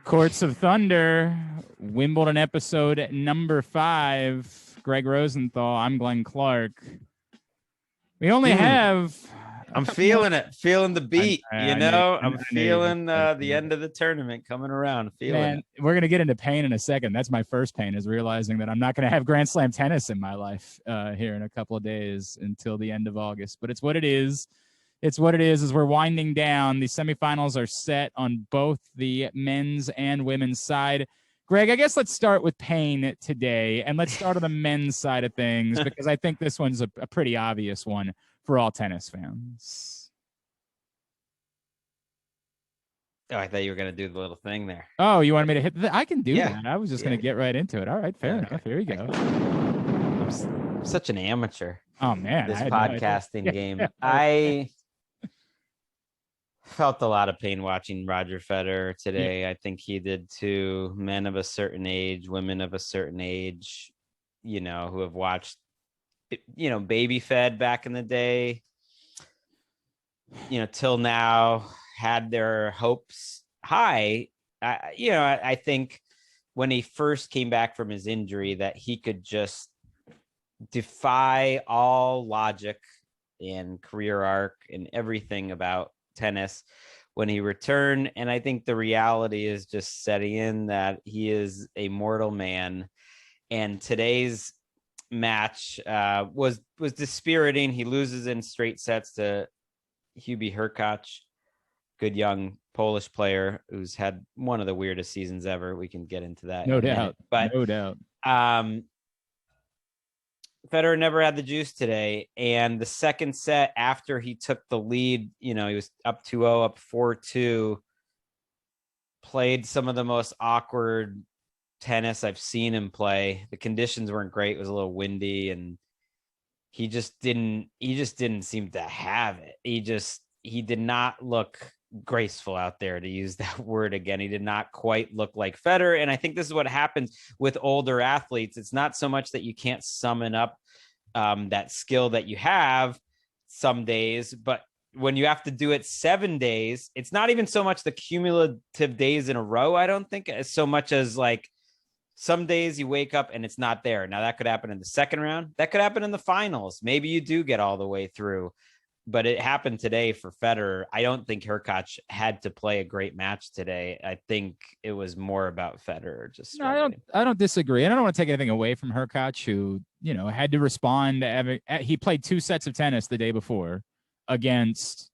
Courts of Thunder, Wimbledon episode number 5. Greg Rosenthal, I'm Glenn Clark. We only have... I'm feeling it, feeling the beat, I'm feeling the end of the tournament coming around. Man, we're going to get into pain in a second. That's my first pain, is realizing that I'm not going to have Grand Slam tennis in my life here in a couple of days until the end of August. But it's what it is. It's what it is as we're winding down. The semifinals are set on both the men's and women's side. Greg, I guess let's start with pain today, and let's start on the men's side of things, because I think this one's a pretty obvious one for all tennis fans. Oh, I thought you were going to do the little thing there. Oh, you wanted me to hit I can do that. I was just going to get right into it. All right, fair enough. Here we go. I'm such an amateur. Oh, man. This podcasting game. I felt a lot of pain watching Roger Federer today. I think he did too. Men of a certain age, women of a certain age, who have watched, baby fed back in the day, till now, had their hopes high. I think when he first came back from his injury that he could just defy all logic and career arc and everything about tennis when he returned. And I think the reality is just setting in that he is a mortal man. And today's match was dispiriting. He loses in straight sets to Hubie Hurkacz, good young Polish player who's had one of the weirdest seasons ever. We can get into that. No doubt. But no doubt. Federer never had the juice today. And the second set, after he took the lead, he was up 2-0, up 4-2, played some of the most awkward tennis I've seen him play. The conditions weren't great. It was a little windy, and he just didn't seem to have it. He did not look graceful out there, to use that word again. He did not quite look like Federer. And I think this is what happens with older athletes. It's not so much that you can't summon up that skill that you have some days, but when you have to do it 7 days, it's not even so much the cumulative days in a row, I don't think, as so much as like some days you wake up and it's not there. Now that could happen in the second round. That could happen in the finals. Maybe you do get all the way through. But it happened today for Federer. I don't think Hurkacz had to play a great match today. I think it was more about Federer. I don't disagree. And I don't want to take anything away from Hurkacz, who, had to respond. He played 2 sets of tennis the day before against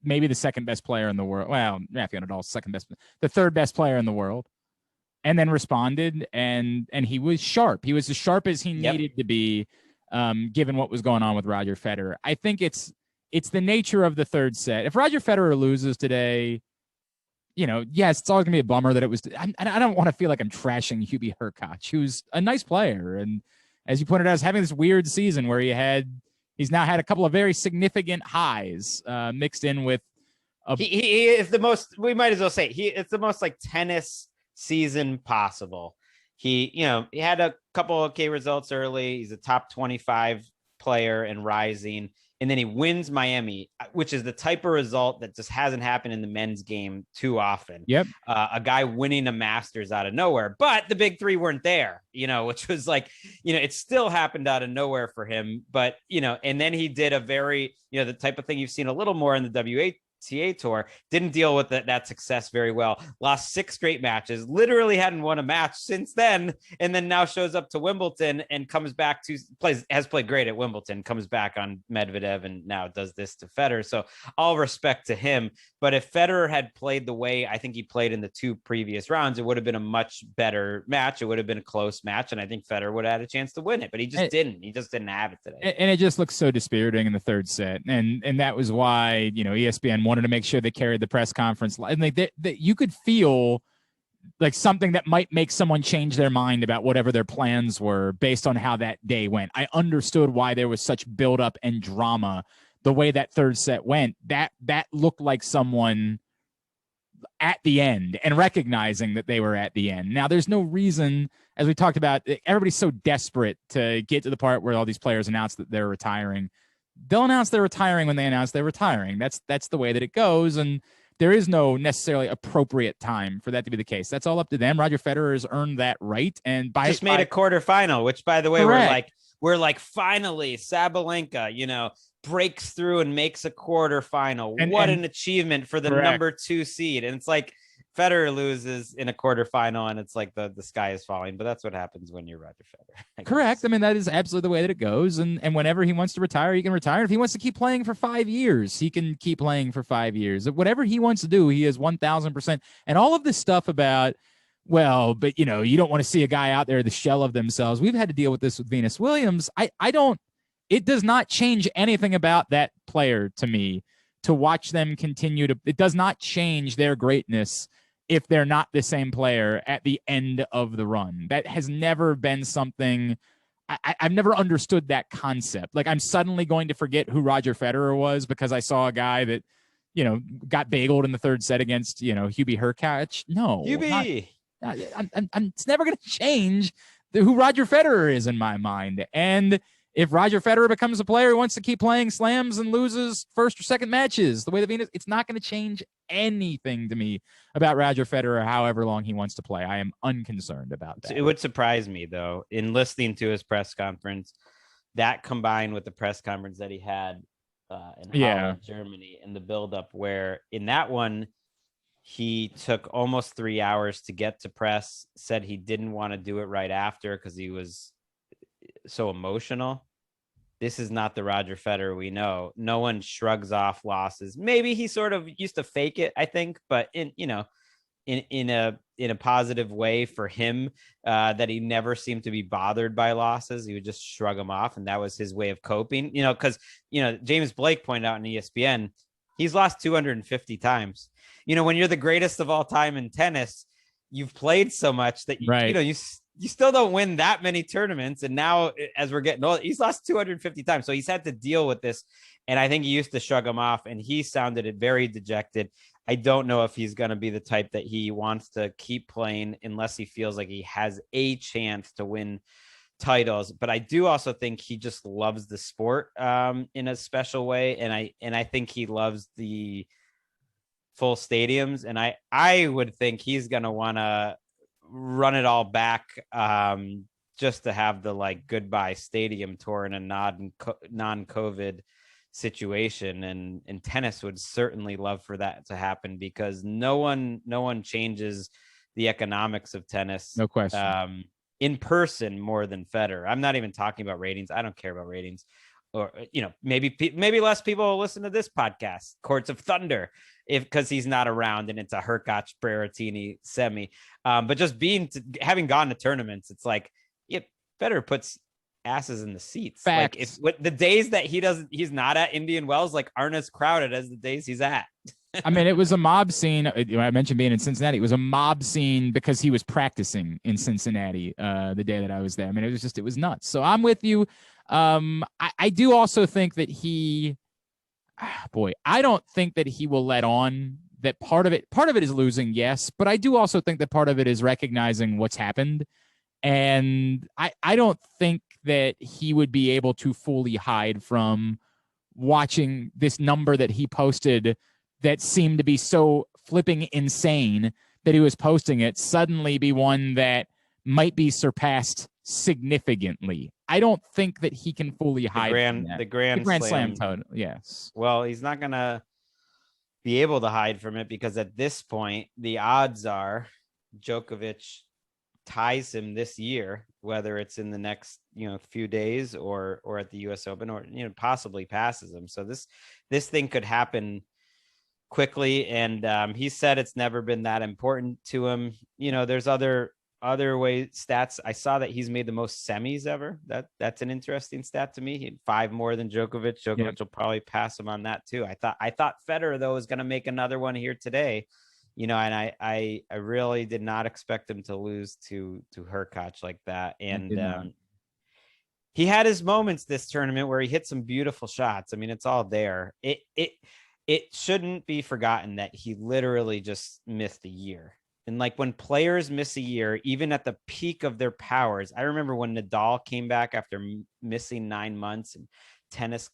maybe the second best player in the world. Well, Rafael Nadal's second best, the third best player in the world, and then responded. And he was sharp. He was as sharp as he needed to be, given what was going on with Roger Federer. I think it's the nature of the third set. If Roger Federer loses today, yes, it's always going to be a bummer that it was. I don't want to feel like I'm trashing Hubie Hurkacz, who's a nice player. And as you pointed out, is having this weird season where he's now had a couple of very significant highs mixed in with. He is the most, we might as well say, it's the most like tennis season possible. He had a couple of okay results early. He's a top 25 player and rising. And then he wins Miami, which is the type of result that just hasn't happened in the men's game too often. Yep. A guy winning a Masters out of nowhere, but the big three weren't there, which was like, it still happened out of nowhere for him. But, and then he did a very, the type of thing you've seen a little more in the WTA tour, didn't deal with that success very well, lost 6 straight matches, literally hadn't won a match since then, and then now shows up to Wimbledon and comes back has played great at Wimbledon, comes back on Medvedev, and now does this to Federer. So all respect to him. But if Federer had played the way I think he played in the 2 previous rounds, it would have been a much better match. It would have been a close match, and I think Federer would have had a chance to win it, but he just didn't have it today. And it just looks so dispiriting in the third set. And that was why, ESPN wanted to make sure they carried the press conference. And you could feel like something that might make someone change their mind about whatever their plans were based on how that day went. I understood why there was such buildup and drama the way that third set went. That looked like someone at the end and recognizing that they were at the end. Now, there's no reason, as we talked about, everybody's so desperate to get to the part where all these players announce that they're retiring. They'll announce they're retiring when they announce they're retiring. That's the way that it goes. And there is no necessarily appropriate time for that to be the case. That's all up to them. Roger Federer has earned that right, and just made a quarterfinal, which, by the way, we're like finally Sabalenka, breaks through and makes a quarterfinal. What an achievement for the number 2 seed. And it's like Federer loses in a quarterfinal, and it's like the sky is falling. But that's what happens when you're Roger Federer. Correct. I mean, that is absolutely the way that it goes. And whenever he wants to retire, he can retire. If he wants to keep playing for 5 years, he can keep playing for 5 years. Whatever he wants to do, he is 1,000%. And all of this stuff about, well, but you don't want to see a guy out there, the shell of themselves. We've had to deal with this with Venus Williams. It does not change anything about that player to me to watch them continue to, it does not change their greatness if they're not the same player at the end of the run. That has never been something, I've never understood that concept. Like, I'm suddenly going to forget who Roger Federer was because I saw a guy that, got bageled in the third set against, Hubie Hurkacz. No. Hubie! It's never going to change who Roger Federer is in my mind. And if Roger Federer becomes a player who wants to keep playing slams and loses first or second matches, the way the Venus, it's not going to change anything to me about Roger Federer, however long he wants to play. I am unconcerned about that. It would surprise me, though, in listening to his press conference, that combined with the press conference that he had in Holland, Germany, and the buildup, where in that one, he took almost 3 hours to get to press, said he didn't want to do it right after because he was so emotional. This is not the Roger Federer we know. No one shrugs off losses. Maybe he sort of used to fake it, I think, but in a positive way for him, that he never seemed to be bothered by losses. He would just shrug them off, and that was his way of coping. Because James Blake pointed out on ESPN, he's lost 250 times. When you're the greatest of all time in tennis, you've played so much that you still don't win that many tournaments. And now, as we're getting old, he's lost 250 times. So he's had to deal with this. And I think he used to shrug him off, and he sounded very dejected. I don't know if he's going to be the type that he wants to keep playing unless he feels like he has a chance to win titles. But I do also think he just loves the sport in a special way. And I think he loves the full stadiums. And I would think he's going to want to run it all back just to have the goodbye stadium tour in a non-COVID situation. And tennis would certainly love for that to happen, because no one changes the economics of tennis. No question. In person more than Federer. I'm not even talking about ratings. I don't care about ratings. Or, maybe less people will listen to this podcast, Courts of Thunder, because he's not around and it's a Hurkacz Berrettini semi. But just having gone to tournaments, it's like, Federer puts asses in the seats. Facts. Like, if the days that he's not at Indian Wells, aren't as crowded as the days he's at. I mean, it was a mob scene. I mentioned being in Cincinnati. It was a mob scene because he was practicing in Cincinnati the day that I was there. I mean, it was nuts. So I'm with you. I do also think that I don't think that he will let on. That part of it is losing, yes, but I do also think that part of it is recognizing what's happened. And I don't think that he would be able to fully hide from watching this number that he posted that seemed to be so flipping insane that he was posting it suddenly be one that might be surpassed significantly. I don't think that he can fully hide from that. The Grand Slam total. Yes. Well, he's not going to be able to hide from it, because at this point, the odds are Djokovic ties him this year, whether it's in the next few days or at the US Open, or possibly passes him. So this thing could happen quickly, and he said it's never been that important to him. There's other way stats. I saw that he's made the most semis ever. That's an interesting stat to me. He had 5 more than Djokovic. Djokovic will probably pass him on that too. I thought Federer, though, was going to make another one here today. And I really did not expect him to lose to Hurkacz like that. And he had his moments this tournament where he hit some beautiful shots. I mean, it's all there. It shouldn't be forgotten that he literally just missed a year. And when players miss a year, even at the peak of their powers, I remember when Nadal came back after missing 9 months, and tennis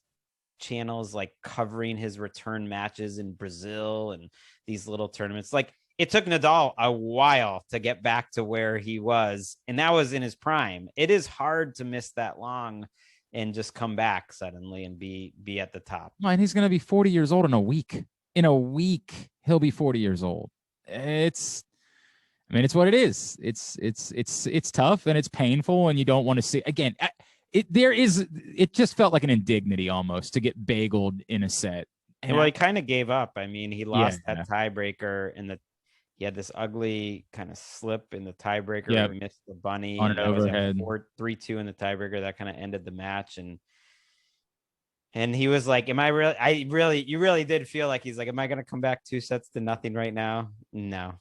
channels like covering his return matches in Brazil and these little tournaments. Like, it took Nadal a while to get back to where he was, and that was in his prime. It is hard to miss that long and just come back suddenly and be at the top. And he's going to be 40 years old in a week. In a week, he'll be 40 years old. It's what it is. It's tough and it's painful, and you don't want to see again. It just felt like an indignity almost to get bageled in a set. And well, he kind of gave up. I mean, he lost that tiebreaker he had this ugly kind of slip in the tiebreaker. Yep. He missed the bunny on an overhead. 3-2 in the tiebreaker. That kind of ended the match. And he was like, you really did feel like he's like, am I going to come back 2-0 right now? No,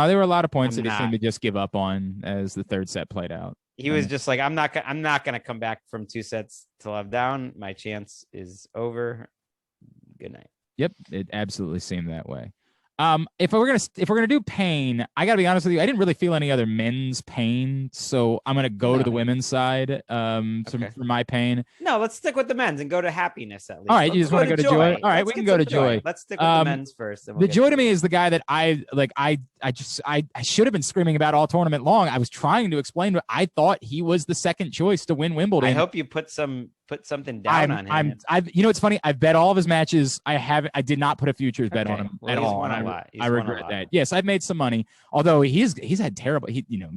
there were a lot of points that he seemed to just give up on as the third set played out. He was just like, I'm not going to come back from 2-0 till I'm down. My chance is over. Good night. Yep. It absolutely seemed that way. If we're gonna do pain, I gotta be honest with you. I didn't really feel any other men's pain, so I'm gonna go to the women's side. For my pain. No, let's stick with the men's and go to happiness at least. All right, you just want to go to joy. All right, we can go to joy. Let's stick with the men's first. The joy to me is the guy that I should have been screaming about all tournament long. I was trying to explain, but I thought he was the second choice to win Wimbledon. I hope you put something down on him. It's funny. I've bet all of his matches. I did not put a futures bet on him at all. I regret that. Yes, I've made some money. Although he's had terrible.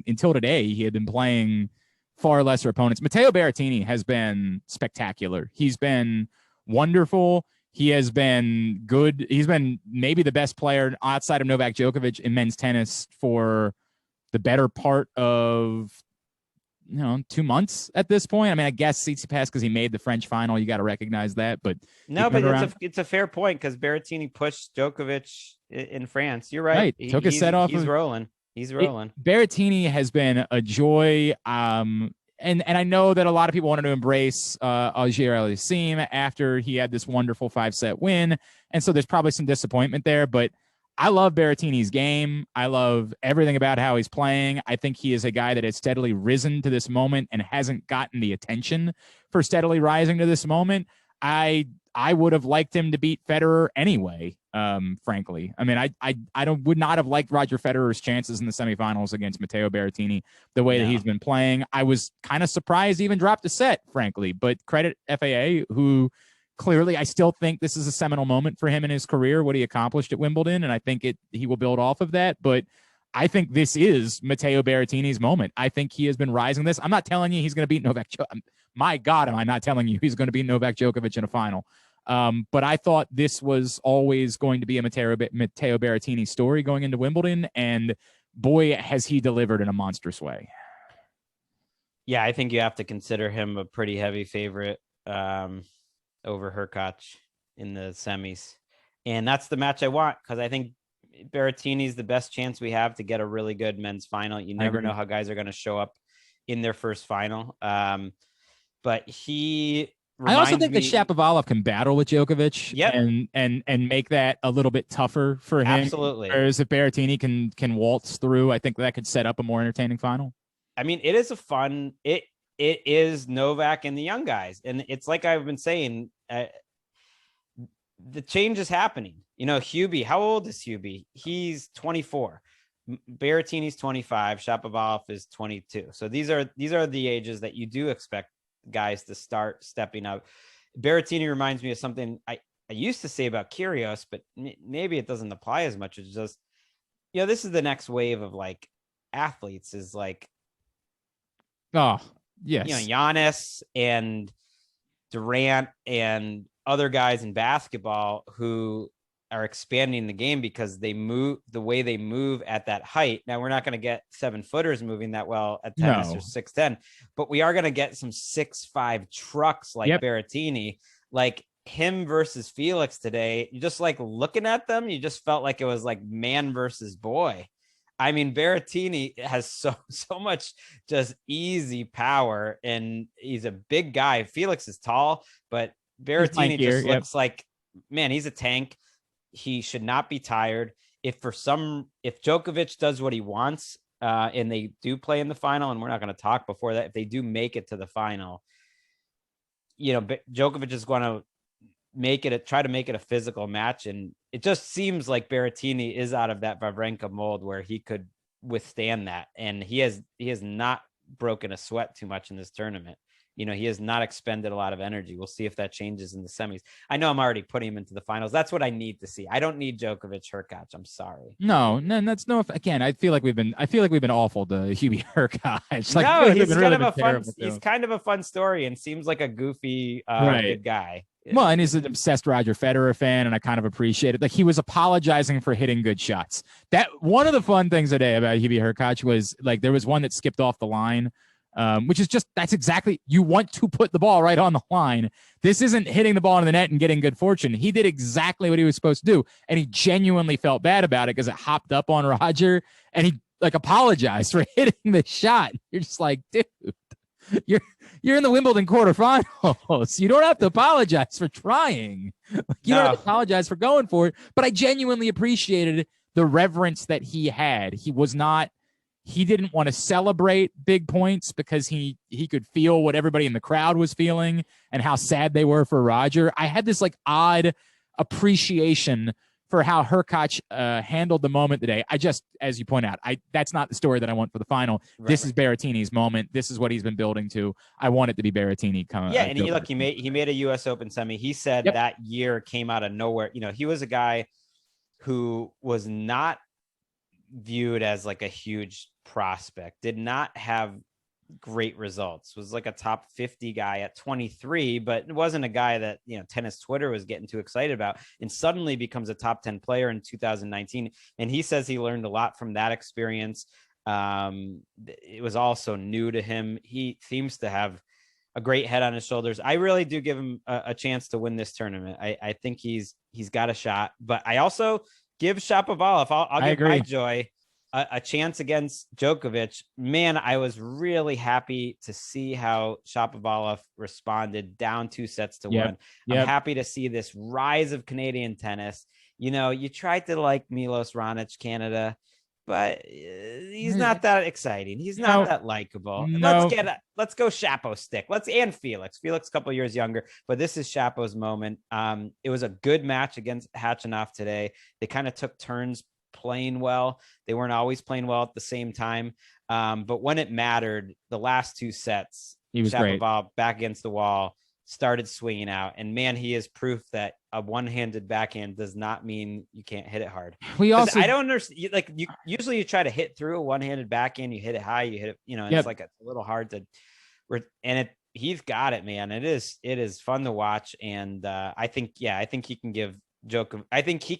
Until today he had been playing far lesser opponents. Matteo Berrettini has been spectacular. He's been wonderful. He has been good. He's been maybe the best player outside of Novak Djokovic in men's tennis for the better part of 2 months at this point. I mean, I guess Tsitsipas because he made the French final. You got to recognize that. But no, but it's a fair point because Berrettini pushed Djokovic in France. You're right. Took a set off. He's rolling. Berrettini has been a joy. And I know that a lot of people wanted to embrace Ons Jabeur after he had this wonderful 5-set win. And so there's probably some disappointment there, but I love Berrettini's game. I love everything about how he's playing. I think he is a guy that has steadily risen to this moment and hasn't gotten the attention for steadily rising to this moment. I would have liked him to beat Federer anyway, frankly. I mean, I would not have liked Roger Federer's chances in the semifinals against Matteo Berrettini the way that he's been playing. I was kind of surprised he even dropped a set, frankly, but credit FAA, who clearly I still think this is a seminal moment for him in his career, what he accomplished at Wimbledon, and I think he will build off of that. But I think this is Matteo Berrettini's moment. I think he has been rising this. I'm not telling you he's going to beat Novak Djokovic. My God, am I not telling you he's going to beat Novak Djokovic in a final? But I thought this was always going to be a Matteo Berrettini story going into Wimbledon, and boy, has he delivered in a monstrous way. Yeah, I think you have to consider him a pretty heavy favorite over Hurkacz in the semis. And that's the match I want because I think Berrettini's the best chance we have to get a really good men's final. You never know how guys are going to show up in their first final. But I also think that Shapovalov can battle with Djokovic and make that a little bit tougher for him. Absolutely. Whereas if Berrettini can waltz through, I think that could set up a more entertaining final. I mean, it is it is Novak and the young guys. And it's like I've been saying, the change is happening. Hubie, how old is Hubie? He's 24. Berrettini's 25. Shapovalov is 22. So these are the ages that you do expect guys to start stepping up. Berrettini reminds me of something I used to say about Kyrgios, but maybe it doesn't apply as much. It's just, this is the next wave of like athletes is like, oh yes, Giannis and Durant and other guys in basketball who are expanding the game because they move the way they move at that height. Now we're not going to get 7-footers moving that well at tennis or 6'10", but we are going to get some 6'5" trucks like Berrettini, like him versus Felix today. You just like looking at them, you just felt like it was like man versus boy. I mean, Berrettini has so much just easy power, and he's a big guy. Felix is tall, but Berrettini just looks like, man, he's a tank. He should not be tired. If Djokovic does what he wants, and they do play in the final, and we're not going to talk before that, if they do make it to the final, Djokovic is going to try to make it a physical match. And it just seems like Berrettini is out of that Wawrinka mold where he could withstand that. And he has not broken a sweat too much in this tournament. He has not expended a lot of energy. We'll see if that changes in the semis. I know I'm already putting him into the finals. That's what I need to see. I don't need Djokovic, Hurkacz. I'm sorry. No, that's no. Again, I feel like we've been awful to Hubie Hurkacz. Like, no, he's kind of a fun. He's kind of a fun story and seems like a goofy, good guy. Well, and he's an obsessed Roger Federer fan, and I kind of appreciate it. Like, he was apologizing for hitting good shots. That one of the fun things today about Hubie Hurkacz was like there was one that skipped off the line. Which is that's exactly, you want to put the ball right on the line. This isn't hitting the ball in the net and getting good fortune. He did exactly what he was supposed to do, and he genuinely felt bad about it because it hopped up on Roger, and he like apologized for hitting the shot. You're just like, dude, you're in the Wimbledon quarterfinals. You don't have to apologize for trying. You don't have to apologize for going for it. But I genuinely appreciated the reverence that he had. He didn't want to celebrate big points because he could feel what everybody in the crowd was feeling and how sad they were for Roger. I had this like odd appreciation for how Hurkacz handled the moment today. I just, as you point out, that's not the story that I want for the final. Right. This is Berrettini's moment. This is what he's been building to. I want it to be Berrettini coming. Yeah, and he made a U.S. Open semi. He said that year came out of nowhere. He was a guy who was not viewed as like a huge prospect, did not have great results, was like a top 50 guy at 23, but it wasn't a guy that tennis Twitter was getting too excited about, and suddenly becomes a top 10 player in 2019. And he says he learned a lot from that experience. It was also new to him. He seems to have a great head on his shoulders. I really do give him a chance to win this tournament. I think he's got a shot, but I also give Shapovalov, I'll give my joy a chance against Djokovic. Man, I was really happy to see how Shapovalov responded down 2-1. I'm happy to see this rise of Canadian tennis. You tried to like Milos Raonic, Canada, but he's not that exciting. He's not that likable. No. Let's go Shapo stick. And Felix a couple of years younger, but this is Shapo's moment. It was a good match against Khachanov today. They kind of took turns playing well. They weren't always playing well at the same time. But when it mattered, the last 2 sets, he was Shapovalov great. Back against the wall, started swinging out. And man, he is proof that a one-handed backhand does not mean you can't hit it hard. I don't understand. Like usually you try to hit through a one-handed backhand, you hit it high, you hit it, and it's like a little hard to, he's got it, man. It is fun to watch. And I think he can give Djokovic. I think he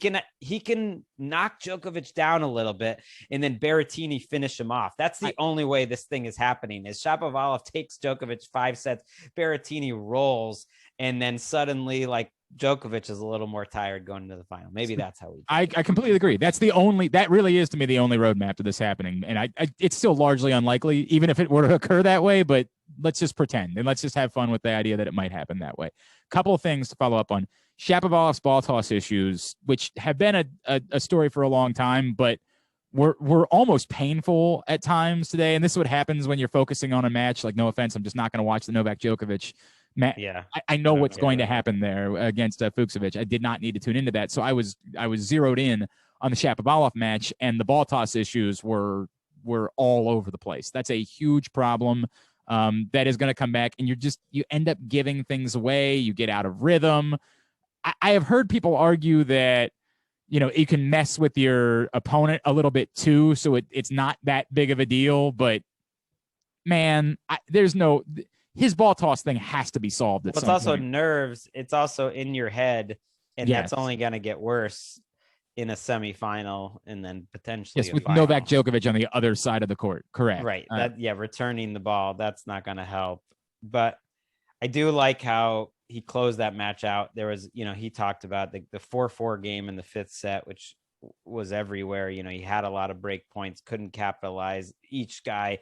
can knock Djokovic down a little bit, and then Berrettini finish him off. That's the only way this thing is happening. Is Shapovalov takes Djokovic 5 sets, Berrettini rolls, and then suddenly like Djokovic is a little more tired going into the final. Maybe that's how we. I completely agree. That really is to me the only roadmap to this happening, and it's still largely unlikely, even if it were to occur that way. But let's just pretend and let's just have fun with the idea that it might happen that way. Couple of things to follow up on. Shapovalov's ball toss issues, which have been a story for a long time, but were almost painful at times today. And this is what happens when you're focusing on a match. Like, no offense, I'm just not going to watch the Novak Djokovic match. Yeah, I know what's going to happen there against Fucsovic. I did not need to tune into that, so I was zeroed in on the Shapovalov match, and the ball toss issues were all over the place. That's a huge problem. That is going to come back, and you end up giving things away. You get out of rhythm. I have heard people argue that, you can mess with your opponent a little bit too, so it's not that big of a deal. But man, his ball toss thing has to be solved. It's also nerves. It's also in your head, and that's only going to get worse in a semifinal and then potentially with final. Novak Djokovic on the other side of the court. Correct. Right. Returning the ball, that's not going to help. But I do like how he closed that match out. There was, he talked about the 4-4 game in the 5th set, which was everywhere. He had a lot of break points, couldn't capitalize. Each guy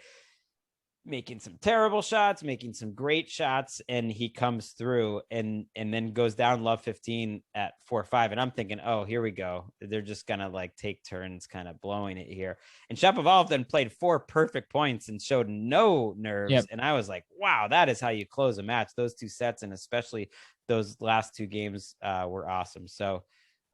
making some terrible shots, making some great shots, and he comes through and then goes down love 15 at 4-5. And I'm thinking, oh, here we go. They're just gonna like take turns kind of blowing it here. And Shapovalov then played 4 perfect points and showed no nerves. Yep. And I was like, wow, that is how you close a match. Those 2 sets, and especially those last 2 games were awesome. So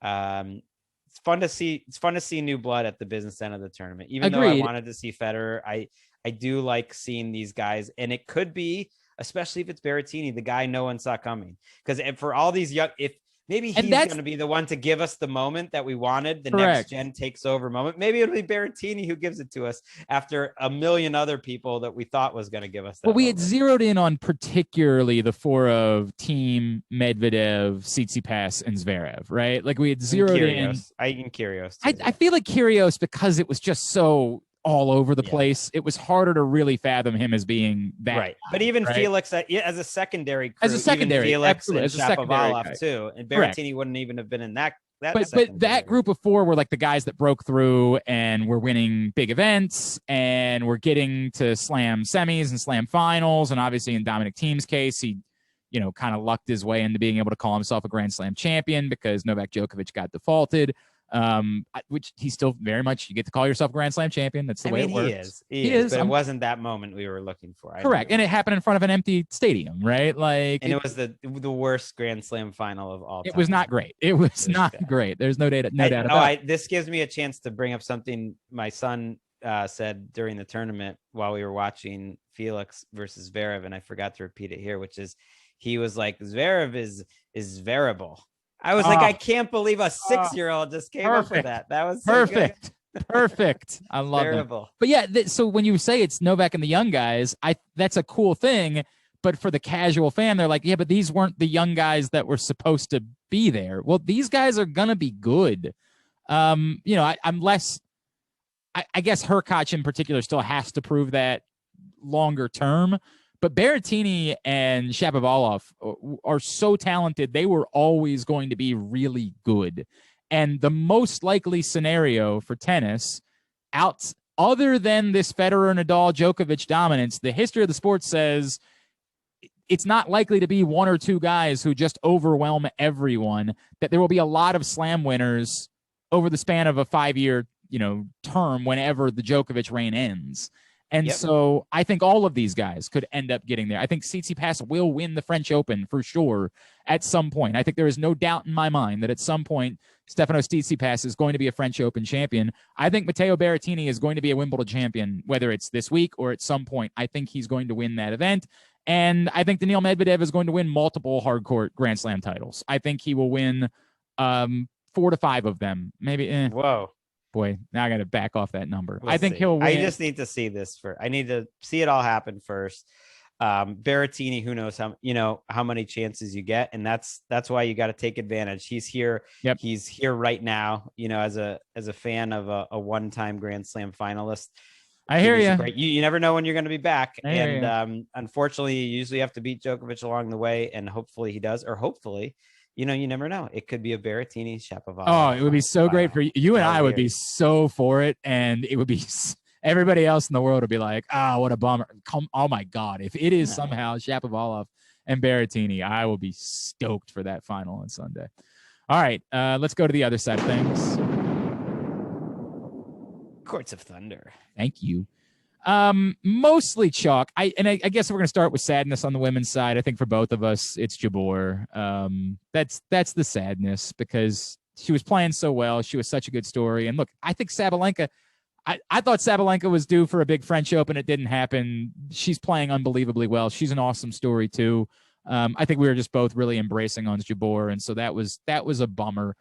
it's fun to see. It's fun to see new blood at the business end of the tournament. Even though I wanted to see Federer, I do like seeing these guys, and it could be, especially if it's Berrettini, the guy no one saw coming. Because for all these young, if maybe he's going to be the one to give us the moment that we wanted, the next gen takes over moment. Maybe it'll be Berrettini who gives it to us after a million other people that we thought was going to give us that. Well, we had zeroed in on particularly the 4 of Team, Medvedev, Tsitsipas, and Zverev, right? Like we had zeroed in. I'm curious. I feel like Kyrgios, because it was just so all over the place, it was harder to really fathom him as being that right. guy, but even right? Felix as a secondary crew, Felix and Shapovalov too, and Berrettini wouldn't even have been in that. But that group of 4 were like the guys that broke through and were winning big events and were getting to slam semis and slam finals. And obviously in Dominic Thiem's case, he, kind of lucked his way into being able to call himself a Grand Slam champion because Novak Djokovic got defaulted. Which he still very much, you get to call yourself a Grand Slam champion. That's the way it works. He is. But it wasn't that moment we were looking for. Correct. And it happened in front of an empty stadium, right? Like, and it was the worst Grand Slam final of all time. It was not great. It was not great. There's no doubt about it. This gives me a chance to bring up something my son said during the tournament while we were watching Felix versus Zverev, and I forgot to repeat it here, which is he was like, Zverev is variable. I was like, I can't believe a 6-year-old just came up with that. That was so perfect. Perfect. I love it. But yeah, so when you say it's Novak and the young guys, that's a cool thing. But for the casual fan, they're like, yeah, but these weren't the young guys that were supposed to be there. Well, these guys are gonna be good. I'm less. I guess Hurkacz in particular still has to prove that longer term. But Berrettini and Shapovalov are so talented, they were always going to be really good. And the most likely scenario for tennis, other than this Federer, Nadal, Djokovic dominance, the history of the sport says it's not likely to be 1 or 2 guys who just overwhelm everyone, that there will be a lot of slam winners over the span of a 5-year, term whenever the Djokovic reign ends. And so I think all of these guys could end up getting there. I think Tsitsipas will win the French Open for sure at some point. I think there is no doubt in my mind that at some point Stefanos Tsitsipas is going to be a French Open champion. I think Matteo Berrettini is going to be a Wimbledon champion, whether it's this week or at some point. I think he's going to win that event. And I think Daniil Medvedev is going to win multiple hardcourt Grand Slam titles. I think he will win 4 to 5 of them. Maybe. Whoa. Boy, now I got to back off that number. I think he'll win. I just need to see this I need to see it all happen first. Berrettini, who knows how many chances you get. And that's why you got to take advantage. He's here. Yep. He's here right now, as a fan of a one-time Grand Slam finalist. I hear you. You never know when you're going to be back. And unfortunately, you usually have to beat Djokovic along the way. And hopefully he does, or hopefully, you never know. It could be a Berrettini Shapovalov. Oh, it would be so great for you and I would be so for it. And it would be everybody else in the world would be like, what a bummer. Oh my God. If it is somehow Shapovalov and Berrettini, I will be stoked for that final on Sunday. All right. Let's go to the other side of things. Courts of Thunder. Thank you. Mostly chalk. I guess we're going to start with sadness on the women's side. I think for both of us, it's Jabeur. That's the sadness because she was playing so well. She was such a good story. And look, I think Sabalenka, I thought Sabalenka was due for a big French Open. It didn't happen. She's playing unbelievably well. She's an awesome story too. I think we were just both really embracing Ons Jabeur. And so that was a bummer.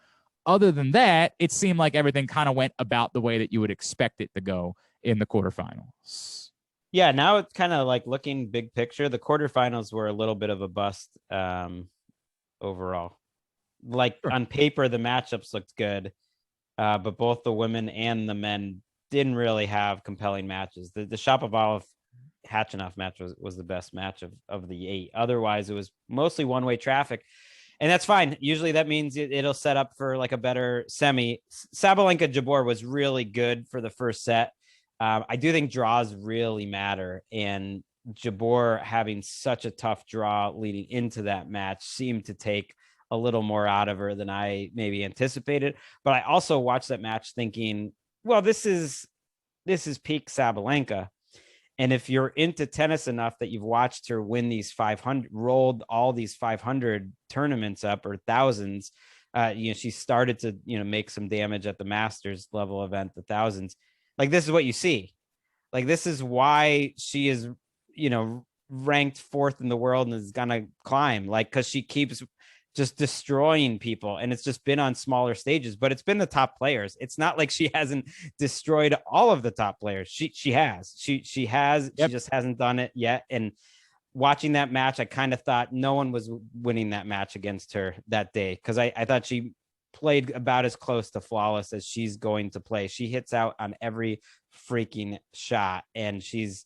Other than that, it seemed like everything kind of went about the way that you would expect it to go in the quarterfinals. Yeah, now it's kind of like looking big picture. The quarterfinals were a little bit of a bust overall. Like on paper, the matchups looked good, but both the women and the men didn't really have compelling matches. The Shapovalov Khachanov match was the best match of the 8. Otherwise, it was mostly one-way traffic. And that's fine. Usually that means it'll set up for like a better semi. Sabalenka Jabeur was really good for the first set. I do think draws really matter. And Jabeur having such a tough draw leading into that match seemed to take a little more out of her than I maybe anticipated. But I also watched that match thinking, well, this is peak Sabalenka. And if you're into tennis enough that you've watched her win these 500, rolled all these 500 tournaments up, or thousands, she started to, make some damage at the Masters level event, the thousands. Like, this is what you see. Like, this is why she is, ranked fourth in the world and is going to climb, like, because she keeps just destroying people. And it's just been on smaller stages, but it's been the top players. It's not like she hasn't destroyed all of the top players. She has. She has. Yep. She just hasn't done it yet. And watching that match, I kind of thought no one was winning that match against her that day, because I thought she played about as close to flawless as she's going to play. She hits out on every freaking shot, and she's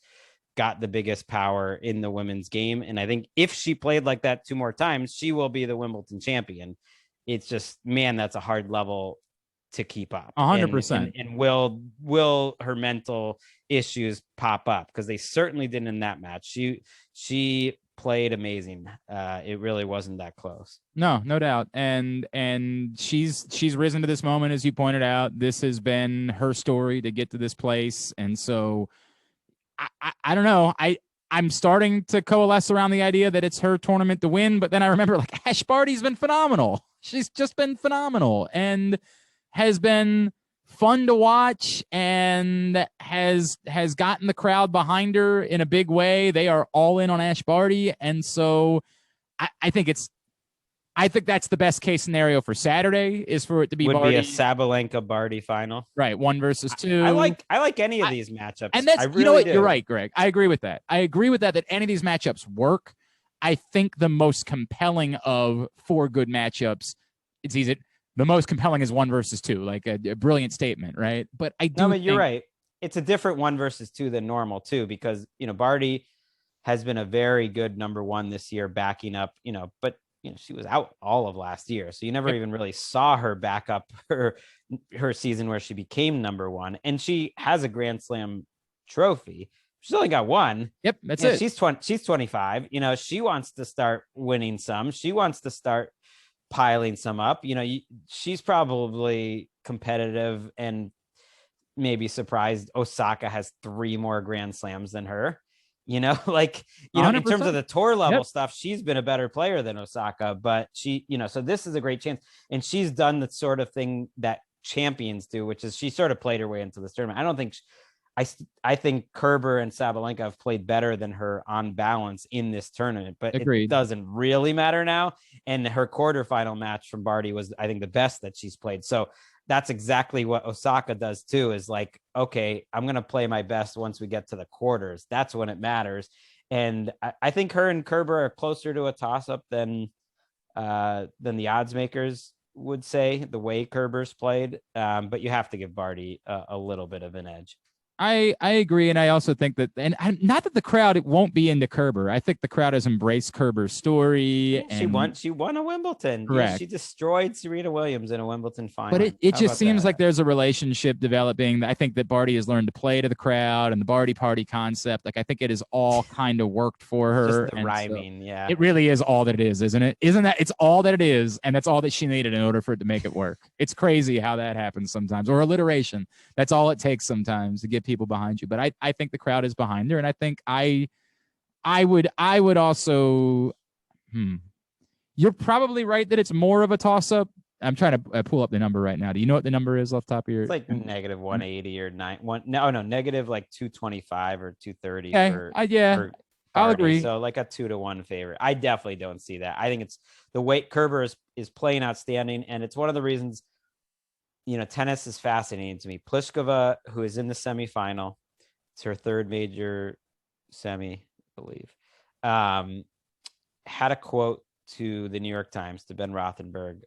got the biggest power in the women's game. And I think if she played like that 2 more times, she will be the Wimbledon champion. It's just, man, that's a hard level to keep up. 100%. And will her mental issues pop up? Because they certainly didn't in that match. She played amazing. It really wasn't that close. No doubt. And she's risen to this moment, as you pointed out. This has been her story to get to this place. And so I don't know. I'm starting to coalesce around the idea that it's her tournament to win, but then I remember, like, Ash Barty's been phenomenal. She's just been phenomenal and has been fun to watch, and has gotten the crowd behind her in a big way. They are all in on Ash Barty, and so I think that's the best case scenario for Saturday, is for it to be would Barty. Be a Sabalenka Barty final, right? 1 versus 2. I like any of these matchups, and that's, really, you know what, you're right, Greg. I agree with that. That any of these matchups work. I think the most compelling of 4 good matchups, it's easy. The most compelling is 1 versus 2, like a brilliant statement, right? But you're right. It's a different 1 versus 2 than normal too, because Barty has been a very good number 1 this year, backing up, but she was out all of last year, so you never even really saw her back up her season where she became number 1, and she has a Grand Slam trophy. She's only got 1. Yep, that's it. She's 25. She wants to start winning some. She wants to start piling some up. She's probably competitive and maybe surprised Osaka has 3 more Grand Slams than her. In terms of the tour level stuff, she's been a better player than Osaka, but she, so this is a great chance. And she's done the sort of thing that champions do, which is she sort of played her way into this tournament. I don't think I think Kerber and Sabalenka have played better than her on balance in this tournament, but Agreed. It doesn't really matter now. And her quarterfinal match from Barty was, I think, the best that she's played. So that's exactly what Osaka does too, is like, okay, I'm going to play my best once we get to the quarters. That's when it matters. And I think her and Kerber are closer to a toss-up than the odds makers would say, the way Kerber's played. But you have to give Barty a little bit of an edge. I agree, and I also think that, and not that the crowd won't be into Kerber. I think the crowd has embraced Kerber's story. Yeah, she won a Wimbledon. Correct. Yeah, she destroyed Serena Williams in a Wimbledon final. But it just seems like there's a relationship developing. I think that Barty has learned to play to the crowd, and the Barty party concept. Like, I think it has all kind of worked for her. Just the rhyming, so yeah. It really is all that it is, isn't it? Isn't that? It's all that it is, and that's all that she needed in order for it to make it work. It's crazy how that happens sometimes, or alliteration. That's all it takes sometimes to get people behind you. But I think the crowd is behind her, and I think I would also you're probably right that it's more of a toss-up. I'm trying to pull up the number right now. Do you know what the number is off the top of your? It's like negative 180 or negative like 225 or 230. Yeah, for I'll agree. So like a 2-1 favorite. I definitely don't see that. I think it's the way Kerber is playing outstanding, and it's one of the reasons tennis is fascinating to me. Pliskova, who is in the semifinal, it's her 3rd major semi, I believe, had a quote to the New York Times, to Ben Rothenberg,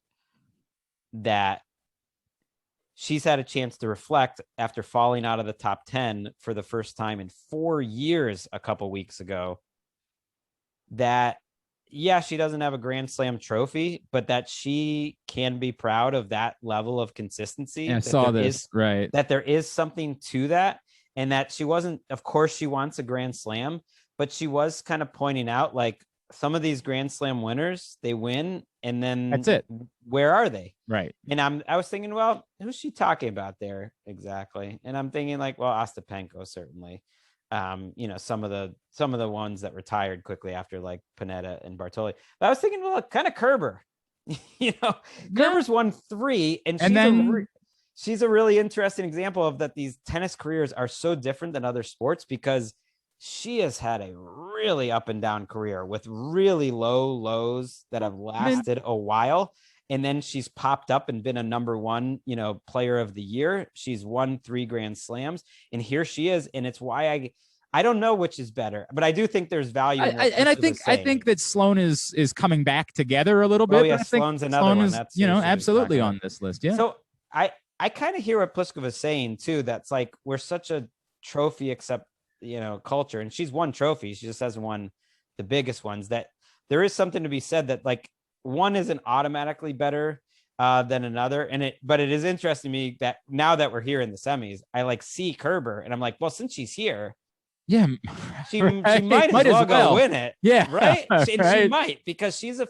that she's had a chance to reflect after falling out of the top 10 for the first time in 4 years a couple weeks ago, that yeah, she doesn't have a Grand Slam trophy, but that she can be proud of that level of consistency. Yeah, I saw this, right. That there is something to that, and that she wasn't, of course she wants a Grand Slam, but she was kind of pointing out, like, some of these Grand Slam winners, they win, and then that's it. Where are they? Right. And I was thinking, well, who's she talking about there exactly? And I'm thinking, like, well, Ostapenko, certainly. some of the ones that retired quickly after, like Panetta and Bartoli. But I was thinking, well, kind of Kerber. Kerber's won 3, and she's a really interesting example of that. These tennis careers are so different than other sports because she has had a really up and down career with really low lows that have lasted a while. And then she's popped up and been a number 1, player of the year. She's won 3 Grand Slams, and here she is. And it's why I don't know which is better, but I do think there's value. I think that Sloane is coming back together a little bit. Oh yeah, Sloane's another one. That's absolutely on this list. Yeah. So I kind of hear what Pliskova is saying too. That's like, we're such a trophy accept culture, and she's won trophies. She just hasn't won the biggest ones. That there is something to be said that like one isn't automatically better than another. But it is interesting to me that now that we're here in the semis, I like see Kerber and I'm like, well, since she's here, yeah, she might as well go win it. Yeah. Right. And she might, because she's a,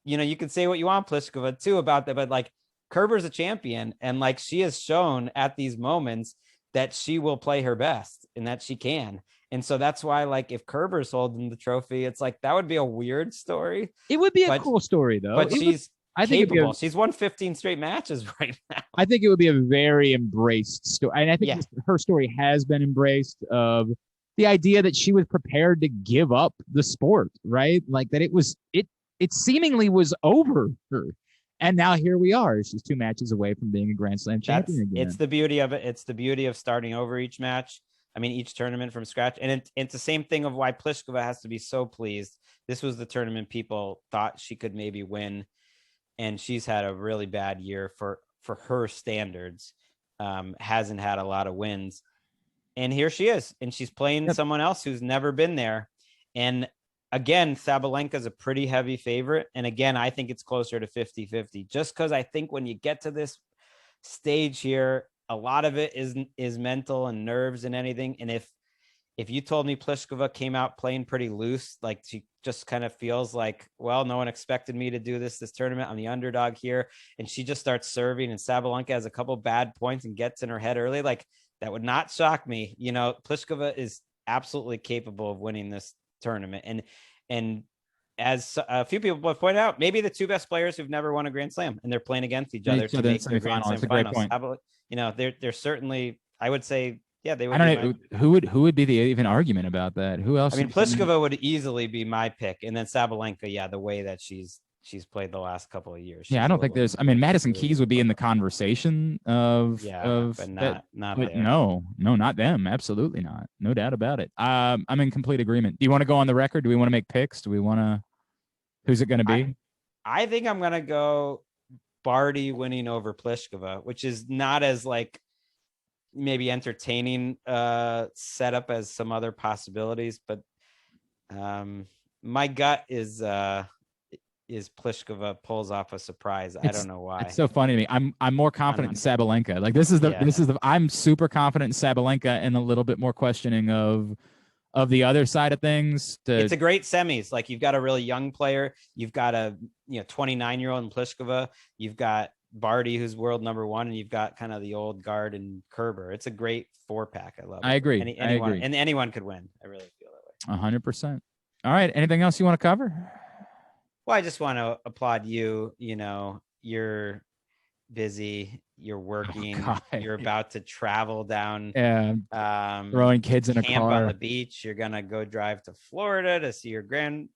you can say what you want, Pliskova too, about that, but like Kerber's a champion, and like she has shown at these moments that she will play her best and that she can. And so that's why, like, if Kerber's holding the trophy, it's like, that would be a weird story. It would be a cool story though. But she's capable. She's won 15 straight matches right now. I think it would be a very embraced story. And I think her story has been embraced, of the idea that she was prepared to give up the sport, right? Like that it seemingly was over her. And now here we are. She's 2 matches away from being a Grand Slam champion again. It's the beauty of it. It's the beauty of starting over each match. I mean, each tournament from scratch. And it's the same thing of why Pliskova has to be so pleased. This was the tournament people thought she could maybe win, and she's had a really bad year for her standards. Hasn't had a lot of wins. And here she is, and she's playing someone else who's never been there. And again, Sabalenka's a pretty heavy favorite. And again, I think it's closer to 50-50, just because I think when you get to this stage here, a lot of it is mental and nerves and anything. And if you told me Pliskova came out playing pretty loose, like she just kind of feels like, well, no one expected me to do this tournament, I'm the underdog here, and she just starts serving, and Sabalenka has a couple bad points and gets in her head early, like that would not shock me. Pliskova is absolutely capable of winning this tournament. And as a few people have pointed out, maybe the 2 best players who've never won a Grand Slam, and they're playing against each other to make the Grand Slam finals. They're certainly, I would say, they would. I don't know who would be the even argument about that. Who else? I mean, Pliskova would easily be my pick, and then Sabalenka, the way that she's played the last couple of years. I don't think there's. I mean, Madison Keys would be in the conversation of. But not but there. No, not them. Absolutely not. No doubt about it. I'm in complete agreement. Do you want to go on the record? Do we want to make picks? Do we want to? Who's it going to be? I think I'm going to go Barty winning over Pliskova, which is not as like maybe entertaining setup as some other possibilities, but my gut is Pliskova pulls off a surprise. I don't know why. It's so funny to me. I'm more confident in Sabalenka. Like this is the I'm super confident in Sabalenka, and a little bit more questioning of the other side of things. It's a great semis. Like you've got a really young player, you've got a 29-year-old in Pliskova, you've got Barty, who's world number 1, and you've got kind of the old guard and Kerber. It's a great 4-pack. I love it. I agree. Anyone, and anyone could win. I really feel that way. 100%. All right. Anything else you want to cover? Well, I just want to applaud you. You're busy. You're working. You're about to travel down. Throwing kids in a car on the beach. You're gonna go drive to Florida to see your grandfather.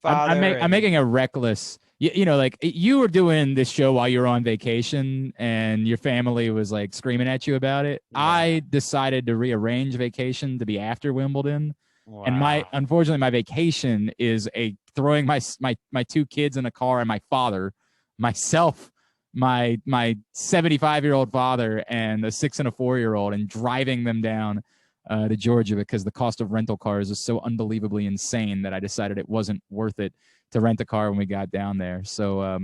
I'm making a reckless. Like you were doing this show while you were on vacation, and your family was like screaming at you about it. Yeah. I decided to rearrange vacation to be after Wimbledon. Wow. And unfortunately my vacation is throwing my 2 kids in a car, and my father, myself, my 75-year-old father, and a 6 and a 4-year-old, and driving them down to Georgia, because the cost of rental cars is so unbelievably insane that I decided it wasn't worth it to rent a car when we got down there. So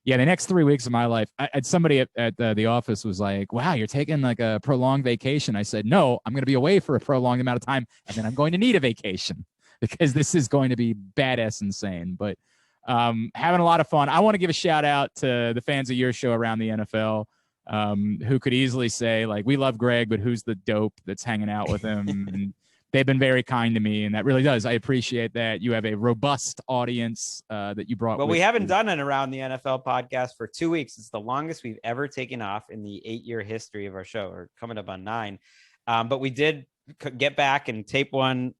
the next 3 weeks of my life, somebody at the office was like, wow, you're taking like a prolonged vacation. I said, no, I'm going to be away for a prolonged amount of time, and then I'm going to need a vacation because this is going to be badass insane. But having a lot of fun. I want to give a shout out to the fans of your show around the NFL. who could easily say, like, we love Gregg, but who's the dope that's hanging out with him? And they've been very kind to me, and that really does. I appreciate that. You have a robust audience that you brought. Well, we haven't done an Around the NFL podcast for 2 weeks. It's the longest we've ever taken off in the 8-year history of our show, or coming up on 9. But we did get back and tape one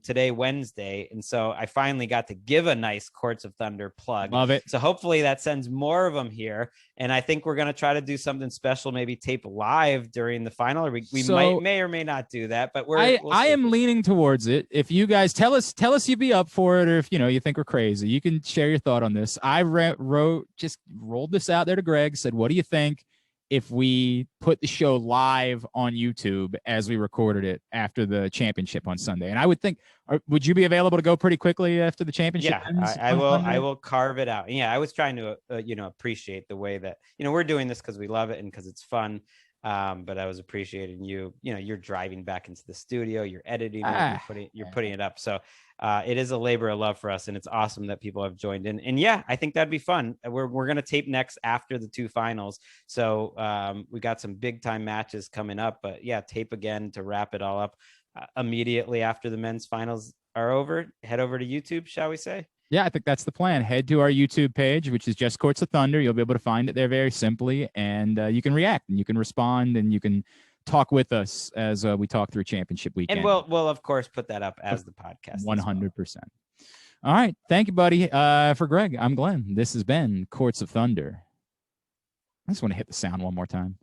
today, Wednesday. And so I finally got to give a nice Courts of Thunder plug. Love it. So hopefully that sends more of them here. And I think we're going to try to do something special, maybe tape live during the final. Or we may or may not do that, but I am leaning towards it. If you guys tell us you'd be up for it, or if you think we're crazy, you can share your thought on this. I rolled this out there to Gregg, said, what do you think if we put the show live on YouTube as we recorded it after the championship on Sunday? And I would think, would you be available to go pretty quickly after the championship? Yeah, I will. Sunday? I will carve it out. Yeah, I was trying to, appreciate the way that, we're doing this because we love it and because it's fun. But I was appreciating you're driving back into the studio, you're editing it, you're putting it up. So it is a labor of love for us, and it's awesome that people have joined in. And yeah, I think that'd be fun. We're going to tape next after the 2 finals. So we got some big time matches coming up, but yeah, tape again to wrap it all up immediately after the men's finals are over. Head over to YouTube, shall we say? Yeah, I think that's the plan. Head to our YouTube page, which is just Courts of Thunder. You'll be able to find it there very simply, and you can react and you can respond and you can talk with us as we talk through championship weekend. And we'll of course put that up as the podcast. 100%. All right. Thank you, buddy. For Gregg, I'm Glenn. This has been Courts of Thunder. I just want to hit the sound one more time.